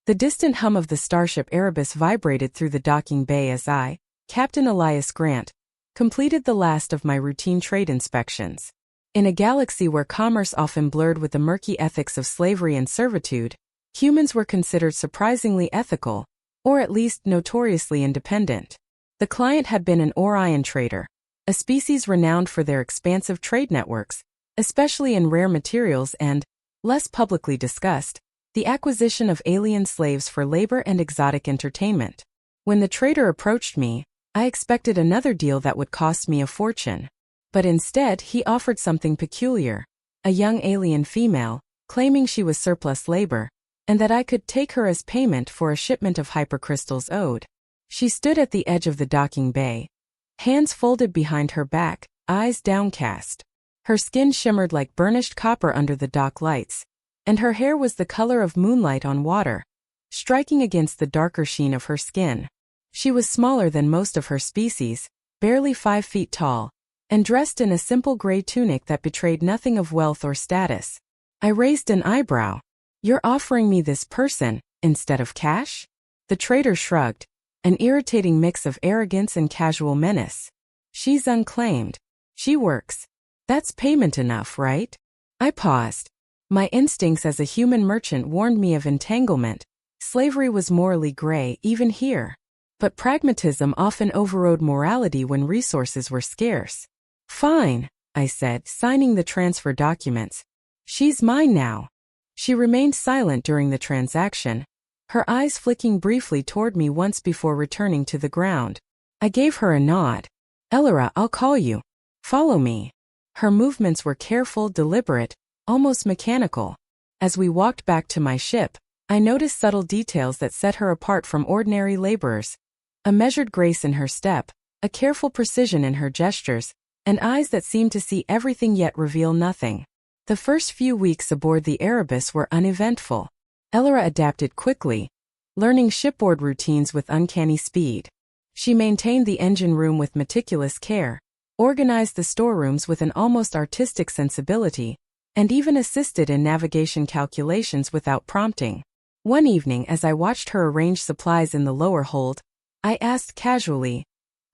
The distant hum of the starship Erebus vibrated through the docking bay as I, Captain Elias Grant, completed the last of my routine trade inspections. In a galaxy where commerce often blurred with the murky ethics of slavery and servitude, humans were considered surprisingly ethical, or at least notoriously independent. The client had been an Orion trader, a species renowned for their expansive trade networks, especially in rare materials and, less publicly discussed, the acquisition of alien slaves for labor and exotic entertainment. When the trader approached me, I expected another deal that would cost me a fortune. But instead he offered something peculiar, a young alien female, claiming she was surplus labor, and that I could take her as payment for a shipment of hypercrystals owed. She stood at the edge of the docking bay, hands folded behind her back, eyes downcast. Her skin shimmered like burnished copper under the dock lights, and her hair was the color of moonlight on water, striking against the darker sheen of her skin. She was smaller than most of her species, barely 5 feet tall, and dressed in a simple gray tunic that betrayed nothing of wealth or status. I raised an eyebrow. "You're offering me this person, instead of cash?" The trader shrugged, an irritating mix of arrogance and casual menace. "She's unclaimed. She works. That's payment enough, right?" I paused. My instincts as a human merchant warned me of entanglement. Slavery was morally gray, even here. But pragmatism often overrode morality when resources were scarce. "Fine," I said, signing the transfer documents. "She's mine now." She remained silent during the transaction, her eyes flicking briefly toward me once before returning to the ground. I gave her a nod. "Elora, I'll call you. Follow me." Her movements were careful, deliberate, almost mechanical. As we walked back to my ship, I noticed subtle details that set her apart from ordinary laborers. A measured grace in her step, a careful precision in her gestures, and eyes that seemed to see everything yet reveal nothing. The first few weeks aboard the Erebus were uneventful. Elora adapted quickly, learning shipboard routines with uncanny speed. She maintained the engine room with meticulous care, organized the storerooms with an almost artistic sensibility, and even assisted in navigation calculations without prompting. One evening, as I watched her arrange supplies in the lower hold, I asked casually,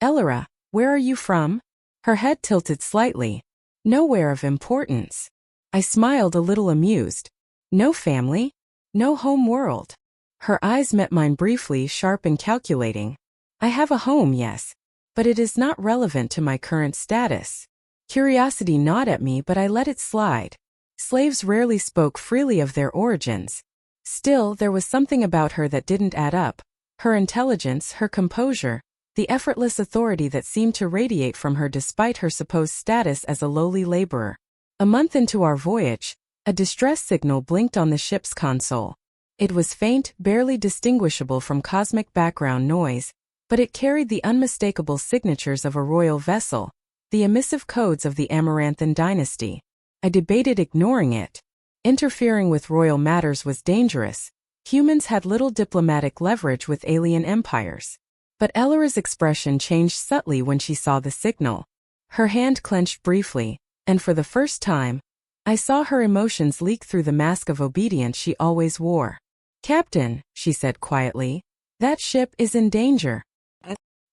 "Elora, where are you from?" Her head tilted slightly. "Nowhere of importance." I smiled a little amused. "No family? No home world?" Her eyes met mine briefly, sharp and calculating. "I have a home, yes, but it is not relevant to my current status." Curiosity gnawed at me, but I let it slide. Slaves rarely spoke freely of their origins. Still, there was something about her that didn't add up. Her intelligence, her composure, the effortless authority that seemed to radiate from her despite her supposed status as a lowly laborer. A month into our voyage, a distress signal blinked on the ship's console. It was faint, barely distinguishable from cosmic background noise, but it carried the unmistakable signatures of a royal vessel, the emissive codes of the Amaranthan dynasty. I debated ignoring it. Interfering with royal matters was dangerous. Humans had little diplomatic leverage with alien empires. But Elora's expression changed subtly when she saw the signal. Her hand clenched briefly, and for the first time, I saw her emotions leak through the mask of obedience she always wore. "Captain," she said quietly, "that ship is in danger.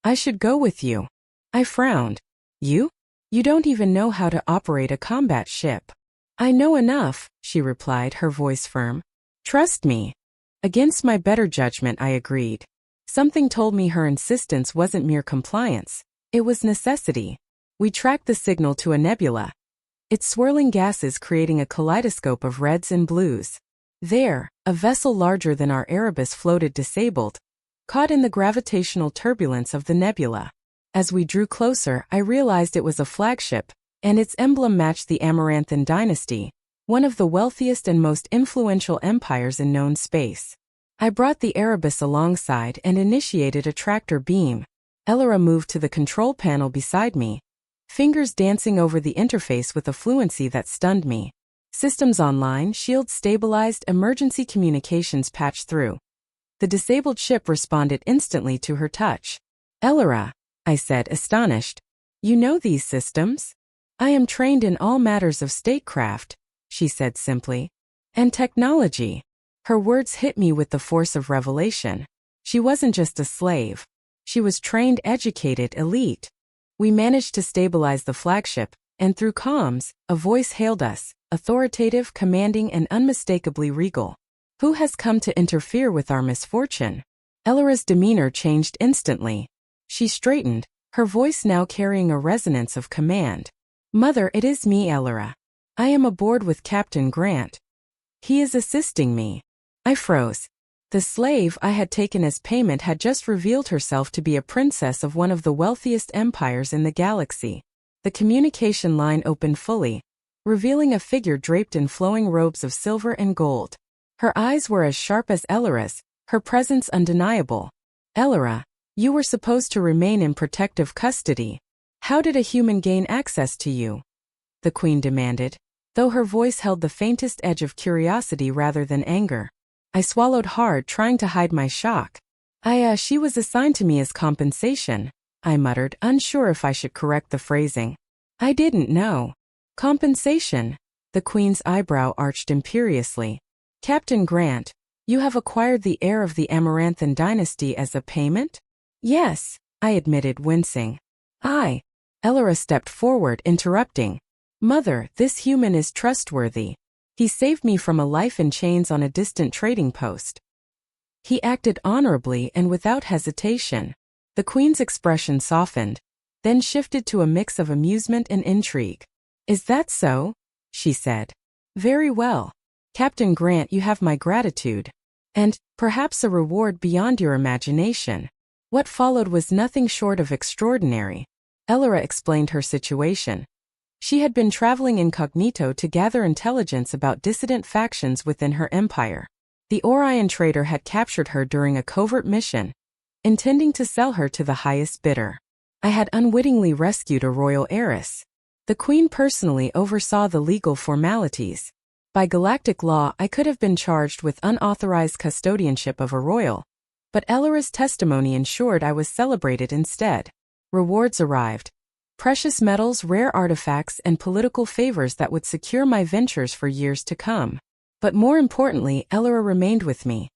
I should go with you." I frowned. "You? You don't even know how to operate a combat ship." "I know enough," she replied, her voice firm. "Trust me." Against my better judgment, I agreed. Something told me her insistence wasn't mere compliance. It was necessity. We tracked the signal to a nebula, its swirling gases creating a kaleidoscope of reds and blues. There, a vessel larger than our Erebus floated disabled, caught in the gravitational turbulence of the nebula. As we drew closer, I realized it was a flagship, and its emblem matched the Amaranthan dynasty, one of the wealthiest and most influential empires in known space. I brought the Erebus alongside and initiated a tractor beam. Elora moved to the control panel beside me, fingers dancing over the interface with a fluency that stunned me. Systems online, shield stabilized, emergency communications patched through. The disabled ship responded instantly to her touch. "Elora," I said, astonished. "You know these systems?" "I am trained in all matters of statecraft," she said simply. "And technology." Her words hit me with the force of revelation. She wasn't just a slave. She was trained, educated, elite. We managed to stabilize the flagship, and through comms, a voice hailed us, authoritative, commanding, and unmistakably regal. "Who has come to interfere with our misfortune?" Ellora's demeanor changed instantly. She straightened, her voice now carrying a resonance of command. "Mother, it is me, Ellora. I am aboard with Captain Grant. He is assisting me." I froze. The slave I had taken as payment had just revealed herself to be a princess of one of the wealthiest empires in the galaxy. The communication line opened fully, revealing a figure draped in flowing robes of silver and gold. Her eyes were as sharp as Ellora's, her presence undeniable. "Ellora, you were supposed to remain in protective custody. How did a human gain access to you?" the Queen demanded, though her voice held the faintest edge of curiosity rather than anger. I swallowed hard, trying to hide my shock. She was assigned to me as compensation," I muttered, unsure if I should correct the phrasing. "I didn't know." "Compensation?" The Queen's eyebrow arched imperiously. "Captain Grant, you have acquired the heir of the Amaranthan dynasty as a payment?" "Yes," I admitted, wincing. Ellora stepped forward, interrupting. "Mother, this human is trustworthy. He saved me from a life in chains on a distant trading post. He acted honorably and without hesitation." The Queen's expression softened, then shifted to a mix of amusement and intrigue. "Is that so?" she said. "Very well. Captain Grant, you have my gratitude. And, perhaps a reward beyond your imagination." What followed was nothing short of extraordinary. Ellora explained her situation. She had been traveling incognito to gather intelligence about dissident factions within her empire. The Orion trader had captured her during a covert mission, intending to sell her to the highest bidder. I had unwittingly rescued a royal heiress. The Queen personally oversaw the legal formalities. By galactic law, I could have been charged with unauthorized custodianship of a royal, but Ellora's testimony ensured I was celebrated instead. Rewards arrived. Precious metals, rare artifacts, and political favors that would secure my ventures for years to come. But more importantly, Ellora remained with me.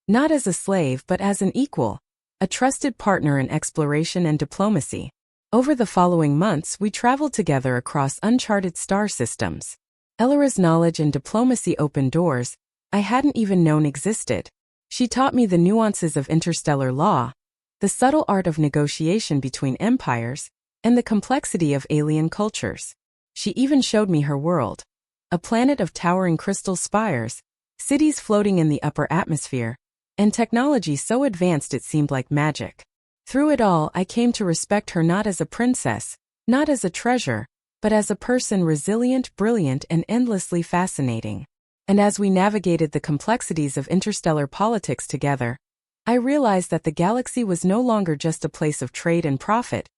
Not as a slave, but as an equal, a trusted partner in exploration and diplomacy. Over the following months, we traveled together across uncharted star systems. Ellora's knowledge and diplomacy opened doors I hadn't even known existed. She taught me the nuances of interstellar law, the subtle art of negotiation between empires, and the complexity of alien cultures. She even showed me her world. A planet of towering crystal spires, cities floating in the upper atmosphere, and technology so advanced it seemed like magic. Through it all, I came to respect her not as a princess, not as a treasure, but as a person resilient, brilliant, and endlessly fascinating. And as we navigated the complexities of interstellar politics together, I realized that the galaxy was no longer just a place of trade and profit.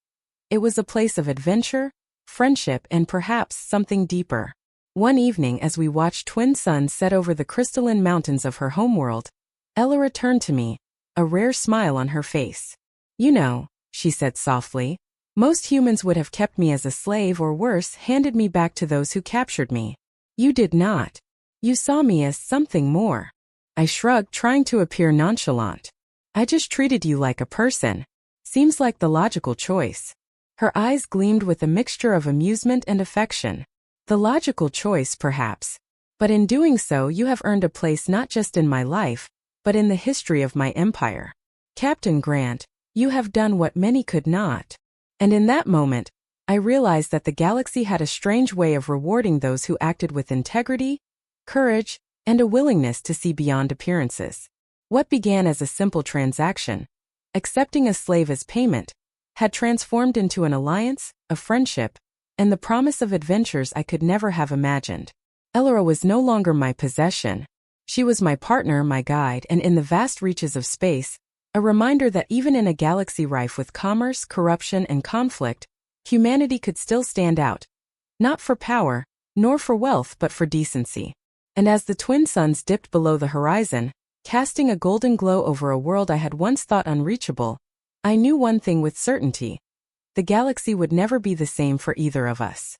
It was a place of adventure, friendship, and perhaps something deeper. One evening, as we watched twin suns set over the crystalline mountains of her homeworld, Ellora turned to me, a rare smile on her face. "You know," she said softly, "most humans would have kept me as a slave or worse, handed me back to those who captured me. You did not. You saw me as something more." I shrugged, trying to appear nonchalant. "I just treated you like a person. Seems like the logical choice." Her eyes gleamed with a mixture of amusement and affection. "The logical choice, perhaps. But in doing so, you have earned a place not just in my life, but in the history of my empire. Captain Grant, you have done what many could not." And in that moment, I realized that the galaxy had a strange way of rewarding those who acted with integrity, courage, and a willingness to see beyond appearances. What began as a simple transaction, accepting a slave as payment, had transformed into an alliance, a friendship, and the promise of adventures I could never have imagined. Ellora was no longer my possession. She was my partner, my guide, and in the vast reaches of space, a reminder that even in a galaxy rife with commerce, corruption, and conflict, humanity could still stand out. Not for power, nor for wealth, but for decency. And as the twin suns dipped below the horizon, casting a golden glow over a world I had once thought unreachable, I knew one thing with certainty. The galaxy would never be the same for either of us.